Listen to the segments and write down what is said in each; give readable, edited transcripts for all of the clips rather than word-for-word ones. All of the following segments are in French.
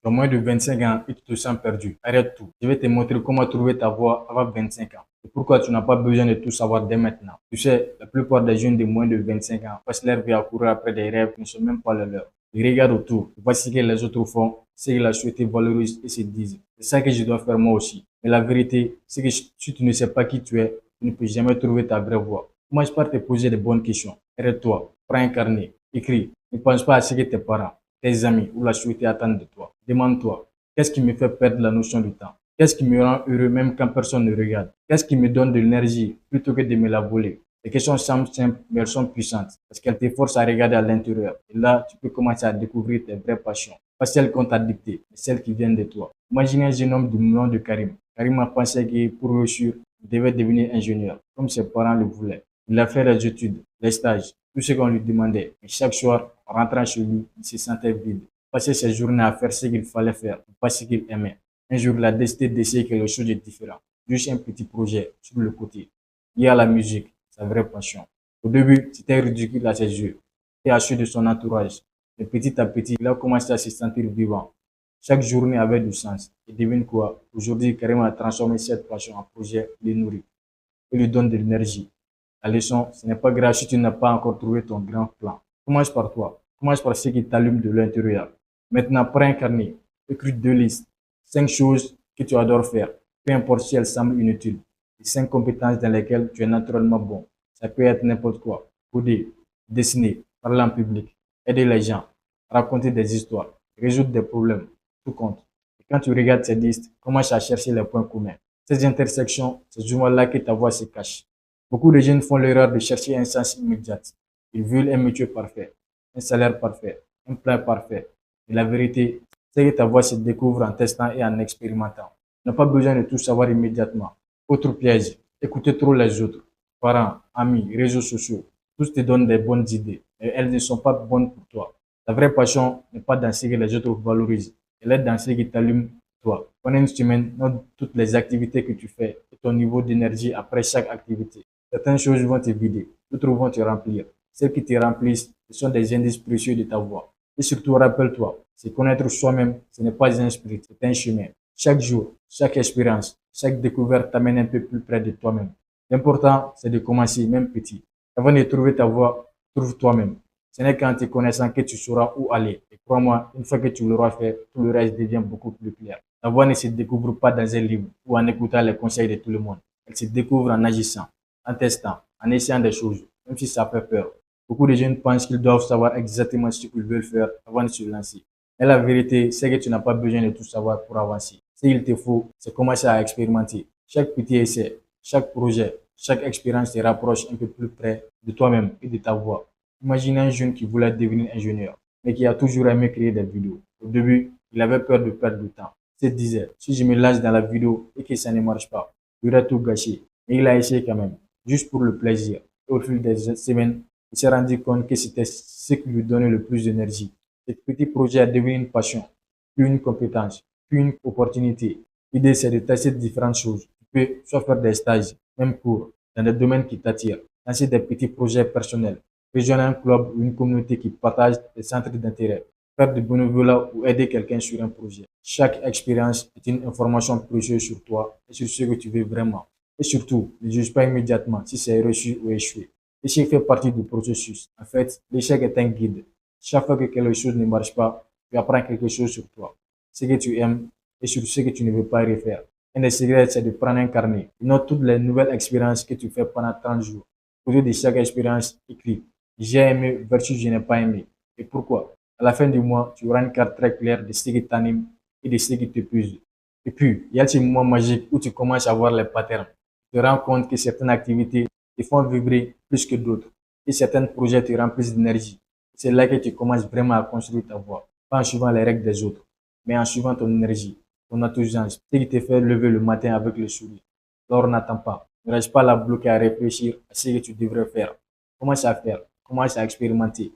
Tu as moins de 25 ans et tu te sens perdu. Arrête tout. Je vais te montrer comment trouver ta voie avant 25 ans. Et pourquoi tu n'as pas besoin de tout savoir dès maintenant. Tu sais, la plupart des jeunes de moins de 25 ans passent leur vie à courir après des rêves qui ne sont même pas les leurs. Ils regardent autour, ils voient ce que les autres font, ce que la société valorise et se disent. C'est ça que je dois faire moi aussi. Mais la vérité, c'est que si tu ne sais pas qui tu es, tu ne peux jamais trouver ta vraie voie. Commence par te poser de bonnes questions. Arrête-toi, prends un carnet, écris. Ne pense pas à ce que tes parents, tes amis ou la société attendent de toi. Demande-toi, qu'est-ce qui me fait perdre la notion du temps? Qu'est-ce qui me rend heureux même quand personne ne regarde? Qu'est-ce qui me donne de l'énergie plutôt que de me la voler? Les questions semblent simples, mais elles sont puissantes parce qu'elles te forcent à regarder à l'intérieur. Et là, tu peux commencer à découvrir tes vraies passions. Pas celles qu'on t'a dictées, mais celles qui viennent de toi. Imaginez un jeune homme du nom de Karim. Karim a pensé que pour réussir, il devait devenir ingénieur, comme ses parents le voulaient. Il a fait les études, les stages, tout ce qu'on lui demandait. Et chaque soir, en rentrant chez lui, il se sentait vide. Il passait ses journées à faire ce qu'il fallait faire, pas ce qu'il aimait. Un jour, il a décidé d'essayer quelque chose de différent. Juste un petit projet sur le côté. Lié à la musique, sa vraie passion. Au début, c'était ridicule à ses yeux et à ceux de son entourage. Mais petit à petit, il a commencé à se sentir vivant. Chaque journée avait du sens. Et devine quoi? Aujourd'hui, Karim a transformé cette passion en projet qui le nourrit et lui donne de l'énergie. La leçon, ce n'est pas grave si tu n'as pas encore trouvé ton grand plan. Commence par toi. Commence par ce qui t'allume de l'intérieur. Maintenant, prends un carnet. Écris deux listes. 5 choses que tu adores faire, peu importe si elles semblent inutiles. Et 5 compétences dans lesquelles tu es naturellement bon. Ça peut être n'importe quoi. Coder, dessiner, parler en public, aider les gens, raconter des histoires, résoudre des problèmes. Tout compte. Et quand tu regardes ces listes, commence à chercher les points communs. Ces intersections, c'est souvent là que ta voix se cache. Beaucoup de jeunes font l'erreur de chercher un sens immédiat. Ils veulent un métier parfait, un salaire parfait, un plan parfait. Mais la vérité, c'est que ta voix se découvre en testant et en expérimentant. Tu n'as pas besoin de tout savoir immédiatement. Autre piège, écouter trop les autres. Parents, amis, réseaux sociaux, tous te donnent des bonnes idées, mais elles ne sont pas bonnes pour toi. Ta vraie passion n'est pas dans ce que les autres valorisent, elle est dans ce qui t'allume toi. Pendant une semaine, note toutes les activités que tu fais et ton niveau d'énergie après chaque activité. Certaines choses vont te vider, d'autres vont te remplir. Celles qui te remplissent, ce sont des indices précieux de ta voix. Et surtout, rappelle-toi, c'est connaître soi-même, ce n'est pas un sprint, c'est un chemin. Chaque jour, chaque expérience, chaque découverte t'amène un peu plus près de toi-même. L'important, c'est de commencer, même petit. Avant de trouver ta voie, trouve toi-même. Ce n'est qu'en te connaissant que tu sauras où aller. Et crois-moi, une fois que tu l'auras fait, tout le reste devient beaucoup plus clair. La voie ne se découvre pas dans un livre ou en écoutant les conseils de tout le monde. Elle se découvre en agissant, en testant, en essayant des choses, même si ça fait peur. Beaucoup de jeunes pensent qu'ils doivent savoir exactement ce qu'ils veulent faire avant de se lancer. Mais la vérité, c'est que tu n'as pas besoin de tout savoir pour avancer. Ce qu'il te faut, c'est commencer à expérimenter. Chaque petit essai, chaque projet, chaque expérience te rapproche un peu plus près de toi-même et de ta voix. Imagine un jeune qui voulait devenir ingénieur, mais qui a toujours aimé créer des vidéos. Au début, il avait peur de perdre du temps. Il se disait, si je me lance dans la vidéo et que ça ne marche pas, j'aurais tout gâché. Mais il a essayé quand même, juste pour le plaisir. Et au fil des semaines, il s'est rendu compte que c'était ce qui lui donnait le plus d'énergie. Ce petit projet a devenu une passion, puis une compétence, puis une opportunité. L'idée, c'est de tester différentes choses. Tu peux soit faire des stages, même cours, dans des domaines qui t'attirent, lancer des petits projets personnels, rejoindre un club ou une communauté qui partage des centres d'intérêt, faire du bénévolat ou aider quelqu'un sur un projet. Chaque expérience est une information précieuse sur toi et sur ce que tu veux vraiment. Et surtout, ne juge pas immédiatement si c'est reçu ou échoué. L'échec fait partie du processus. En fait, l'échec est un guide. Chaque fois que quelque chose ne marche pas, tu apprends quelque chose sur toi, ce que tu aimes et sur ce que tu ne veux pas refaire. Un des secrets, c'est de prendre un carnet. Note toutes les nouvelles expériences que tu fais pendant 30 jours. Au lieu de chaque expérience, écris. J'ai aimé versus je n'ai pas aimé. Et pourquoi? À la fin du mois, tu auras une carte très claire de ce qui t'anime et de ce qui t'épuise. Et puis, il y a ces moments magiques où tu commences à voir les patterns. Tu te rends compte que certaines activités te font vibrer plus que d'autres. Et certains projets te remplissent d'énergie. C'est là que tu commences vraiment à construire ta voie. Pas en suivant les règles des autres, mais en suivant ton énergie, ton enthousiasme, ce qui te fait lever le matin avec le sourire. Alors n'attends pas. Ne reste pas là bloqué à réfléchir à ce que tu devrais faire. Commence à faire. Commence à expérimenter.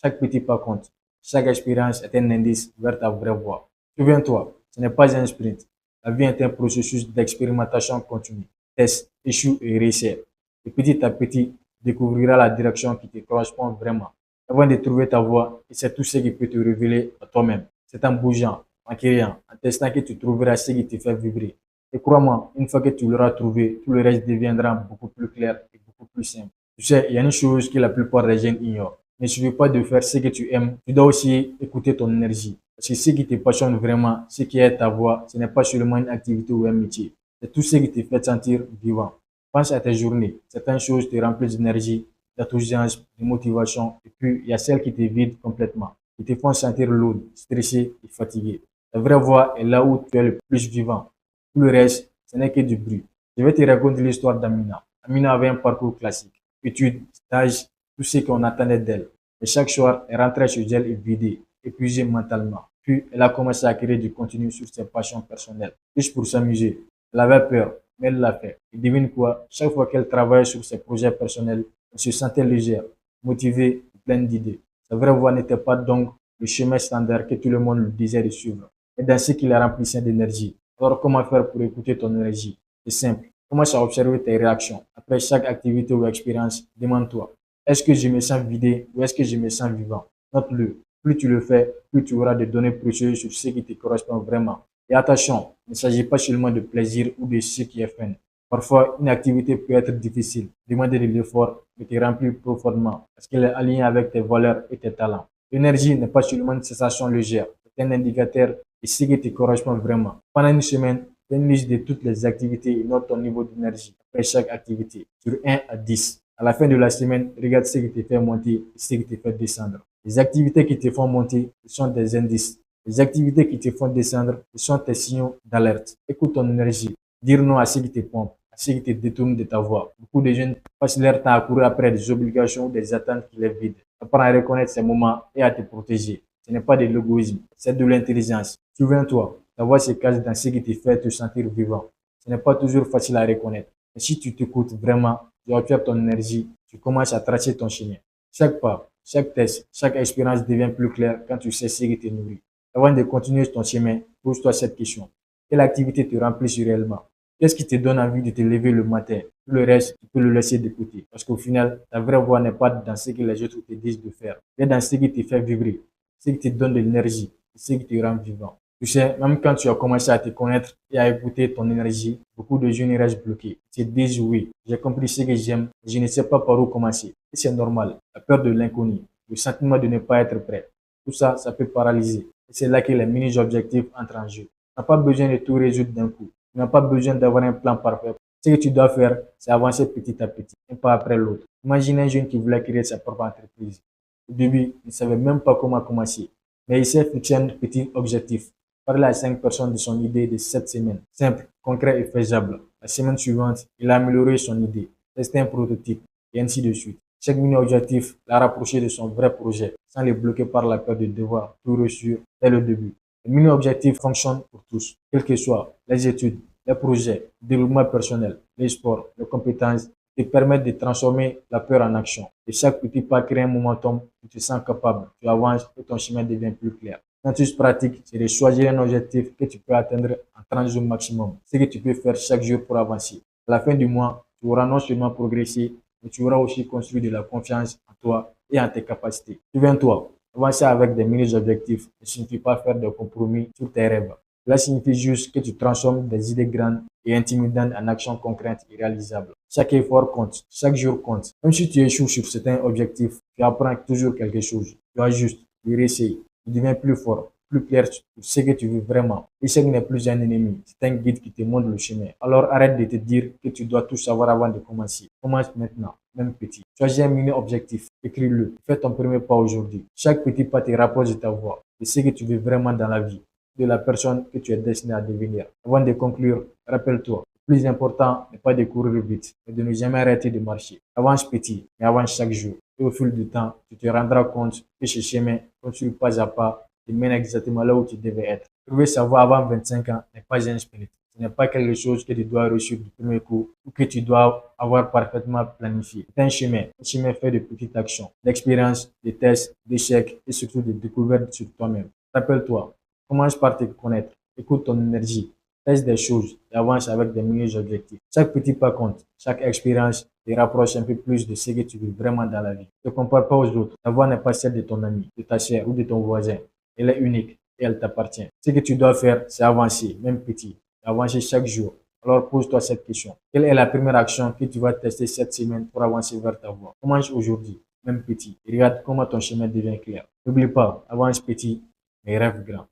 Chaque petit pas compte. Chaque expérience est un indice vers ta vraie voie. Souviens-toi, ce n'est pas un sprint. La vie est un processus d'expérimentation continue. Teste, échoue et réessaie. Et petit à petit, tu découvriras la direction qui te correspond vraiment. Avant de trouver ta voie, et c'est tout ce qui peut te révéler à toi-même. C'est en bougeant, en créant, en testant que tu trouveras ce qui te fait vibrer. Et crois-moi, une fois que tu l'auras trouvé, tout le reste deviendra beaucoup plus clair et beaucoup plus simple. Tu sais, il y a une chose que la plupart des jeunes ignorent. Ne suffit pas de faire ce que tu aimes, tu dois aussi écouter ton énergie. Parce que ce qui te passionne vraiment, ce qui est ta voix, ce n'est pas seulement une activité ou un métier. C'est tout ce qui te fait sentir vivant. Pense à tes journées. Certaines choses te remplissent d'énergie, d'enthousiasme, de motivation. Et puis, il y a celles qui te vident complètement, qui te font sentir lourd, stressé et fatigué. La vraie voix est là où tu es le plus vivant. Tout le reste, ce n'est que du bruit. Je vais te raconter l'histoire d'Amina. Amina avait un parcours classique. Études, stages, tout ce qu'on attendait d'elle. Et chaque soir, elle rentrait chez elle et vidée, épuisée mentalement. Puis, elle a commencé à créer du contenu sur ses passions personnelles, juste pour s'amuser. Elle avait peur, mais elle l'a fait. Et devine quoi? Chaque fois qu'elle travaillait sur ses projets personnels, elle se sentait légère, motivée, pleine d'idées. Sa vraie voix n'était pas donc le chemin standard que tout le monde lui disait de suivre, et dans ce qui la remplissait d'énergie. Alors, comment faire pour écouter ton énergie? C'est simple. Commence à observer tes réactions. Après chaque activité ou expérience, demande-toi, est-ce que je me sens vidé ou est-ce que je me sens vivant? Note-le. Plus tu le fais, plus tu auras des données précieuses sur ce qui te correspond vraiment. Et attention, il ne s'agit pas seulement de plaisir ou de ce qui est fun. Parfois, une activité peut être difficile, demander de l'effort, mais te remplir profondément parce qu'elle est alignée avec tes valeurs et tes talents. L'énergie n'est pas seulement une sensation légère, c'est un indicateur de ce qui te correspond vraiment. Pendant une semaine, fais une liste de toutes les activités et note ton niveau d'énergie après chaque activité, sur 1 à 10. À la fin de la semaine, regarde ce qui te fait monter et ce qui te fait descendre. Les activités qui te font monter, ce sont des indices. Les activités qui te font descendre, ce sont tes signaux d'alerte. Écoute ton énergie. Dire non à ce qui te pompe, à ce qui te détourne de ta voix. Beaucoup de jeunes passent leur temps à courir après des obligations ou des attentes qui les vident. Apprends à reconnaître ces moments et à te protéger. Ce n'est pas de l'égoïsme, c'est de l'intelligence. Souviens-toi, ta voix se cache dans ce qui te fait te sentir vivant. Ce n'est pas toujours facile à reconnaître. Mais si tu t'écoutes vraiment, tu observes ton énergie, tu commences à tracer ton chemin. Chaque pas, chaque test, chaque expérience devient plus claire quand tu sais ce qui te nourrit. Avant de continuer ton chemin, pose-toi cette question. Quelle activité te remplit réellement? Qu'est-ce qui te donne envie de te lever le matin? Tout le reste, tu peux le laisser de côté. Parce qu'au final, ta vraie voix n'est pas dans ce que les autres te disent de faire, mais dans ce qui te fait vibrer, ce qui te donne de l'énergie, ce qui te rend vivant. Tu sais, même quand tu as commencé à te connaître et à écouter ton énergie, beaucoup de jeunes restent bloqués. Ils se disent oui, j'ai compris ce que j'aime, je ne sais pas par où commencer. Et c'est normal. La peur de l'inconnu, le sentiment de ne pas être prêt. Tout ça, ça peut paralyser. Et c'est là que les mini-objectifs entrent en jeu. Tu n'as pas besoin de tout résoudre d'un coup. Tu n'as pas besoin d'avoir un plan parfait. Ce que tu dois faire, c'est avancer petit à petit, un pas après l'autre. Imagine un jeune qui voulait créer sa propre entreprise. Au début, il ne savait même pas comment commencer. Mais il s'est fixé un petit objectif. Parler à 5 personnes de son idée de 7 semaines. Simple, concret et faisable. La semaine suivante, il a amélioré son idée, testé un prototype, et ainsi de suite. Chaque mini-objectif l'a rapproché de son vrai projet, sans le bloquer par la peur de devoir tout réussir dès le début. Le mini-objectif fonctionne pour tous, quels que soient les études, les projets, le développement personnel, les sports, les compétences, te permettent de transformer la peur en action. Et chaque petit pas crée un momentum, tu te sens capable, tu avances et ton chemin devient plus clair. L'astuce pratique, c'est de choisir un objectif que tu peux atteindre en 30 jours maximum. Ce que tu peux faire chaque jour pour avancer. À la fin du mois, tu auras non seulement progressé, mais tu auras aussi construit de la confiance en toi et en tes capacités. Souviens-toi, avancer avec des mini-objectifs ne signifie pas faire des compromis sur tes rêves. Cela signifie juste que tu transformes des idées grandes et intimidantes en actions concrètes et réalisables. Chaque effort compte, chaque jour compte. Même si tu échoues sur certains objectifs, tu apprends toujours quelque chose. Tu ajustes, tu réessayes. Tu deviens plus fort, plus clair sur ce que tu veux vraiment. L'échec n'est plus un ennemi, c'est un guide qui te montre le chemin. Alors arrête de te dire que tu dois tout savoir avant de commencer. Commence maintenant, même petit. Choisis un mini-objectif, écris-le, fais ton premier pas aujourd'hui. Chaque petit pas te rapproche de ta voix, de ce que tu veux vraiment dans la vie, de la personne que tu es destiné à devenir. Avant de conclure, rappelle-toi, le plus important n'est pas de courir vite, mais de ne jamais arrêter de marcher. Avance petit, mais avance chaque jour. Et au fil du temps, tu te rendras compte que ce chemin, construit pas à pas, te mène exactement là où tu devais être. Trouver sa voie avant 25 ans n'est pas un sprint. Ce n'est pas quelque chose que tu dois réussir du premier coup ou que tu dois avoir parfaitement planifié. C'est un chemin fait de petites actions, d'expériences, de tests, d'échecs et surtout de découvertes sur toi-même. Rappelle-toi, commence par te connaître, écoute ton énergie, teste des choses et avance avec des mini-objectifs. Chaque petit pas compte, chaque expérience te rapproche un peu plus de ce que tu veux vraiment dans la vie. Ne te compare pas aux autres. Ta voix n'est pas celle de ton ami, de ta chère ou de ton voisin. Elle est unique. et elle t'appartient. Ce que tu dois faire, c'est avancer, même petit, avancer chaque jour. Alors pose-toi cette question. Quelle est la première action que tu vas tester cette semaine pour avancer vers ta voie? Commence aujourd'hui, même petit. Et regarde comment ton chemin devient clair. N'oublie pas, avance petit, mais rêve grand.